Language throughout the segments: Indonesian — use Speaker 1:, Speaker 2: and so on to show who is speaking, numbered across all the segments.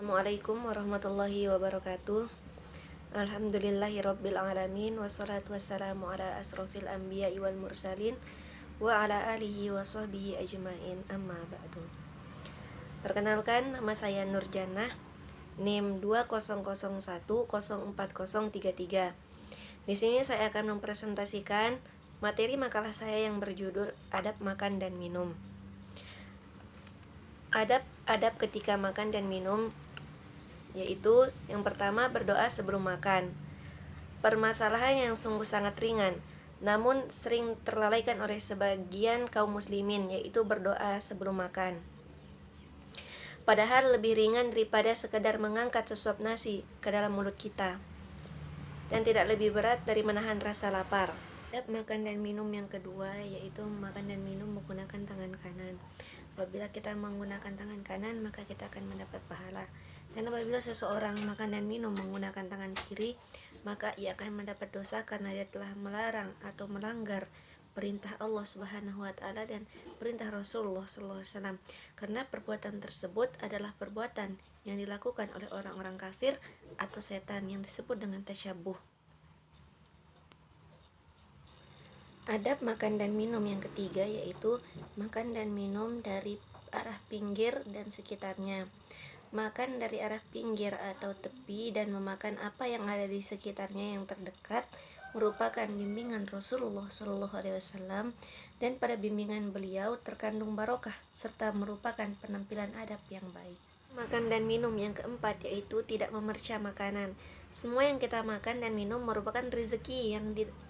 Speaker 1: Assalamualaikum warahmatullahi wabarakatuh. Alhamdulillahirabbil alamin wassalatu wassalamu ala asrofil anbiya'i wal mursalin wa ala alihi wa sahbihi ajmain, amma ba'du. Perkenalkan, nama saya Nurjannah, NIM 2001040033. Di sini saya akan mempresentasikan materi makalah saya yang berjudul Adab Makan dan Minum. Adab ketika makan dan minum, yaitu yang pertama, berdoa sebelum makan. Permasalahan yang sungguh sangat ringan, namun sering terlalaikan oleh sebagian kaum muslimin, yaitu berdoa sebelum makan. Padahal lebih ringan daripada sekedar mengangkat sesuap nasi ke dalam mulut kita, dan tidak lebih berat dari menahan rasa lapar. Adab makan dan minum yang kedua, yaitu makan dan minum menggunakan tangan kanan. Apabila kita menggunakan tangan kanan, maka kita akan mendapat pahala. Dan apabila seseorang makan dan minum menggunakan tangan kiri, maka ia akan mendapat dosa karena dia telah melarang atau melanggar perintah Allah Subhanahu wa taala dan perintah Rasulullah sallallahu alaihi wasallam. Karena perbuatan tersebut adalah perbuatan yang dilakukan oleh orang-orang kafir atau setan yang disebut dengan tasyabuh. Adab makan dan minum yang ketiga, yaitu makan dan minum dari arah pinggir dan sekitarnya. Makan dari arah pinggir atau tepi dan memakan apa yang ada di sekitarnya yang terdekat merupakan bimbingan Rasulullah SAW, dan pada bimbingan beliau terkandung barokah serta merupakan penampilan adab yang baik. Makan dan minum yang keempat, yaitu tidak memercah makanan. Semua yang kita makan dan minum merupakan rezeki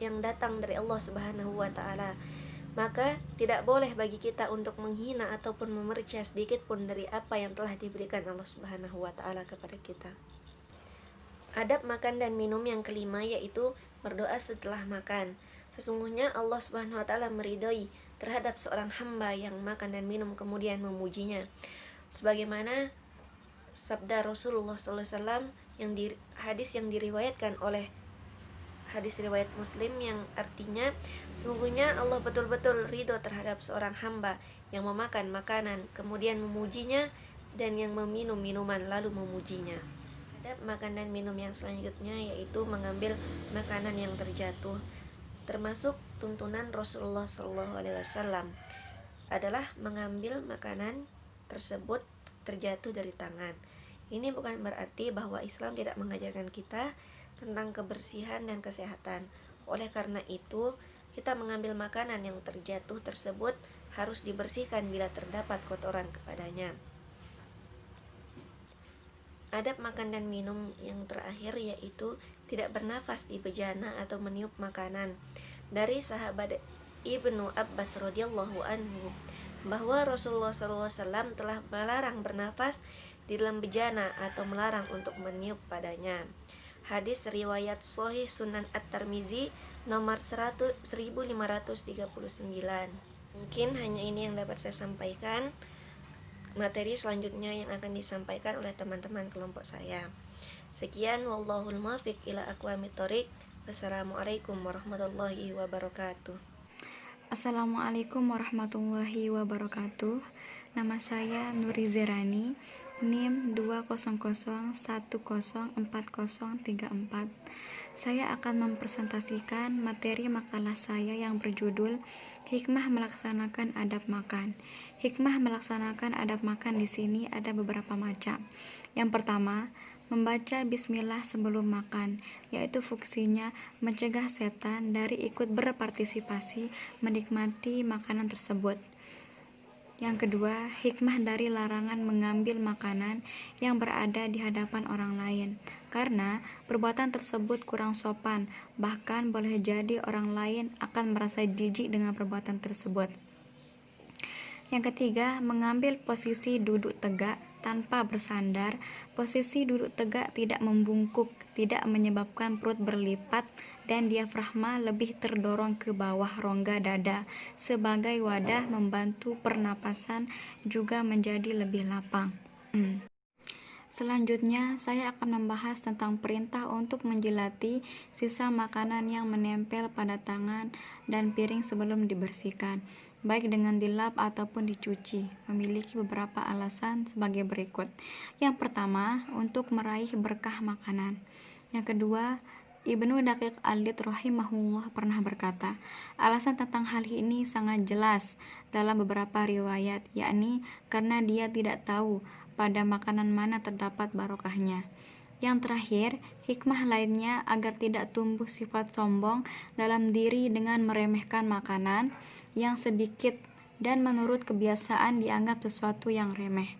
Speaker 1: yang datang dari Allah Subhanahu wa taala. Maka tidak boleh bagi kita untuk menghina ataupun memercah sedikit pun dari apa yang telah diberikan Allah Subhanahu wa taala kepada kita. Adab makan dan minum yang kelima, yaitu berdoa setelah makan. Sesungguhnya Allah Subhanahu wa taala meridhoi terhadap seorang hamba yang makan dan minum kemudian memujinya. Sebagaimana sabda Rasulullah SAW yang hadis yang diriwayatkan oleh hadis riwayat Muslim, yang artinya, sesungguhnya Allah betul-betul ridho terhadap seorang hamba yang memakan makanan kemudian memujinya dan yang meminum minuman lalu memujinya. Adab makan dan minum yang selanjutnya, yaitu mengambil makanan yang terjatuh. Termasuk tuntunan Rasulullah SAW adalah mengambil makanan tersebut terjatuh dari tangan. Ini bukan berarti bahwa Islam tidak mengajarkan kita tentang kebersihan dan kesehatan. Oleh karena itu, kita mengambil makanan yang terjatuh tersebut harus dibersihkan bila terdapat kotoran kepadanya. Adab makan dan minum yang terakhir, yaitu tidak bernafas di bejana atau meniup makanan. Dari sahabat Ibnu Abbas radhiyallahu anhu bahwa Rasulullah SAW telah melarang bernafas di dalam bejana atau melarang untuk meniup padanya. Hadis riwayat Sahih Sunan At-Tirmizi nomor 1539. Mungkin hanya ini yang dapat saya sampaikan. Materi selanjutnya yang akan disampaikan oleh teman-teman kelompok saya. Sekian, wallahul muwaffiq ila aqwamit thoriq. Wassalamualaikum warahmatullahi wabarakatuh.
Speaker 2: Assalamualaikum warahmatullahi wabarakatuh. Nama saya Nuri Zerani, NIM 200104034. Saya akan mempresentasikan materi makalah saya yang berjudul Hikmah Melaksanakan Adab Makan. Hikmah melaksanakan adab makan di sini ada beberapa macam. Yang pertama, membaca bismillah sebelum makan, yaitu fungsinya mencegah setan dari ikut berpartisipasi menikmati makanan tersebut. Yang kedua, hikmah dari larangan mengambil makanan yang berada di hadapan orang lain, karena perbuatan tersebut kurang sopan, bahkan boleh jadi orang lain akan merasa jijik dengan perbuatan tersebut. Yang ketiga, mengambil posisi duduk tegak tanpa bersandar. Posisi duduk tegak tidak membungkuk, tidak menyebabkan perut berlipat, dan diafragma lebih terdorong ke bawah rongga dada sebagai wadah membantu pernapasan juga menjadi lebih lapang. Selanjutnya, saya akan membahas tentang perintah untuk menjilati sisa makanan yang menempel pada tangan dan piring sebelum dibersihkan. baik dengan dilap ataupun dicuci, memiliki beberapa alasan sebagai berikut. Yang pertama, untuk meraih berkah makanan. Yang kedua, Ibnu Daqiq Al-Id rahimahullah pernah berkata, alasan tentang hal ini sangat jelas dalam beberapa riwayat, yakni karena dia tidak tahu pada makanan mana terdapat barokahnya. Yang terakhir, hikmah lainnya agar tidak tumbuh sifat sombong dalam diri dengan meremehkan makanan yang sedikit dan menurut kebiasaan dianggap sesuatu yang remeh.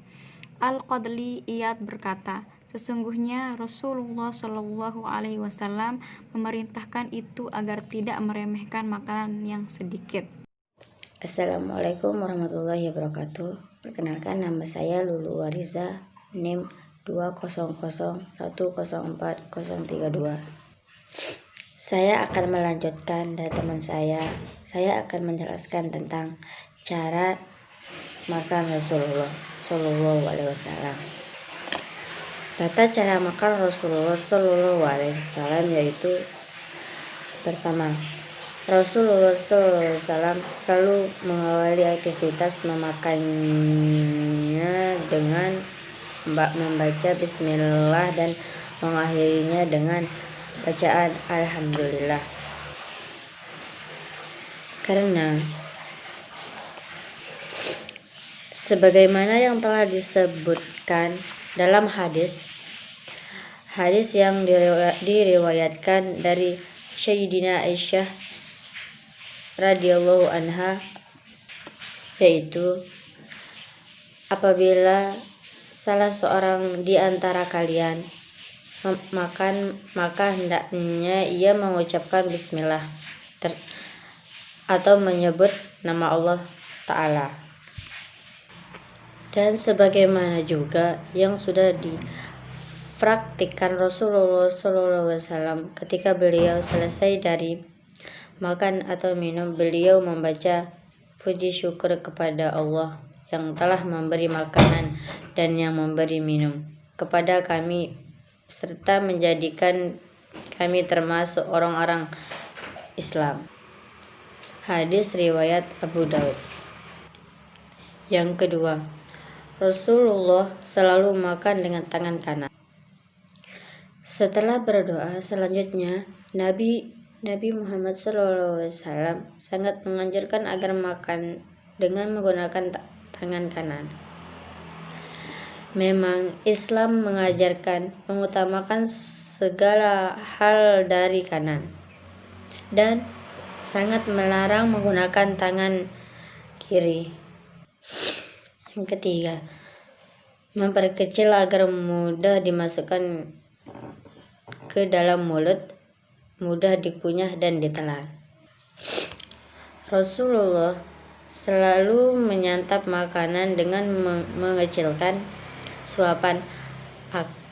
Speaker 2: Al-Qadli Iyad berkata, sesungguhnya Rasulullah Shallallahu Alaihi Wasallam memerintahkan itu agar tidak meremehkan makanan yang sedikit.
Speaker 3: Assalamualaikum warahmatullahi wabarakatuh. Perkenalkan, nama saya Lulu Wariza, NIM 20010404032. Saya akan melanjutkan dari teman saya. Saya akan menjelaskan tentang cara makan Rasulullah Shallallahu Alaihi Wasallam. Tata cara makan Rasulullah Shallallahu Alaihi Wasallam yaitu: pertama, Rasulullah SAW selalu mengawali aktivitas memakannya dengan membaca bismillah dan mengakhirinya dengan bacaan alhamdulillah. Karena sebagaimana yang telah disebutkan dalam hadis yang diriwayatkan dari Sayyidina Aisyah radhiyallahu anha, yaitu apabila salah seorang di antara kalian makan, maka hendaknya ia mengucapkan bismillah atau menyebut nama Allah Ta'ala. Dan sebagaimana juga yang sudah dipraktikkan Rasulullah SAW ketika beliau selesai dari makan atau minum, beliau membaca puji syukur kepada Allah yang telah memberi makanan dan yang memberi minum kepada kami, serta menjadikan kami termasuk orang-orang Islam. Hadis riwayat Abu Daud. Yang kedua, Rasulullah selalu makan dengan tangan kanan. Setelah berdoa, selanjutnya Nabi Muhammad SAW sangat menganjurkan agar makan dengan menggunakan tangan kanan. Memang Islam mengajarkan mengutamakan segala hal dari kanan dan sangat melarang menggunakan tangan kiri. Yang ketiga, memperkecil agar mudah dimasukkan ke dalam mulut, mudah dikunyah dan ditelan. Rasulullah selalu menyantap makanan dengan mengecilkan suapan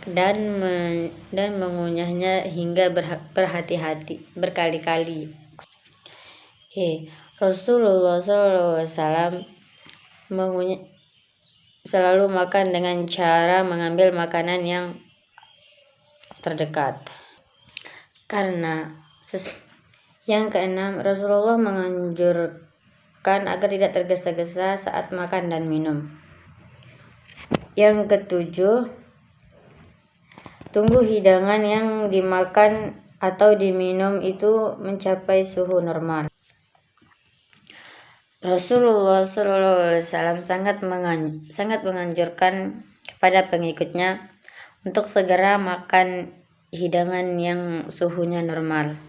Speaker 3: dan mengunyahnya hingga berkali-kali. Rasulullah SAW selalu makan dengan cara mengambil makanan yang terdekat. Yang keenam, Rasulullah menganjurkan agar tidak tergesa-gesa saat makan dan minum. Yang ketujuh, tunggu hidangan yang dimakan atau diminum itu mencapai suhu normal. Rasulullah SAW sangat menganjurkan kepada pengikutnya untuk segera makan hidangan yang suhunya normal.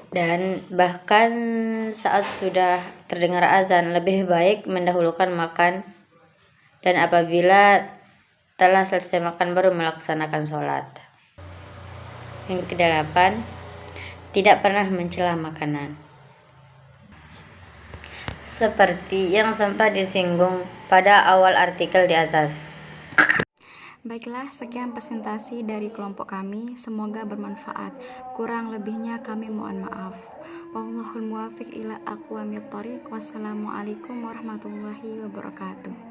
Speaker 3: Dan bahkan saat sudah terdengar azan, lebih baik mendahulukan makan, dan apabila telah selesai makan baru melaksanakan sholat. Yang kedelapan, tidak pernah mencela makanan, seperti yang sempat disinggung pada awal artikel di atas.
Speaker 2: Baiklah, sekian presentasi dari kelompok kami. Semoga bermanfaat. Kurang lebihnya kami mohon maaf. Wallahul muwaffiq ila aqwamit thoriq. Wassalamualaikum warahmatullahi wabarakatuh.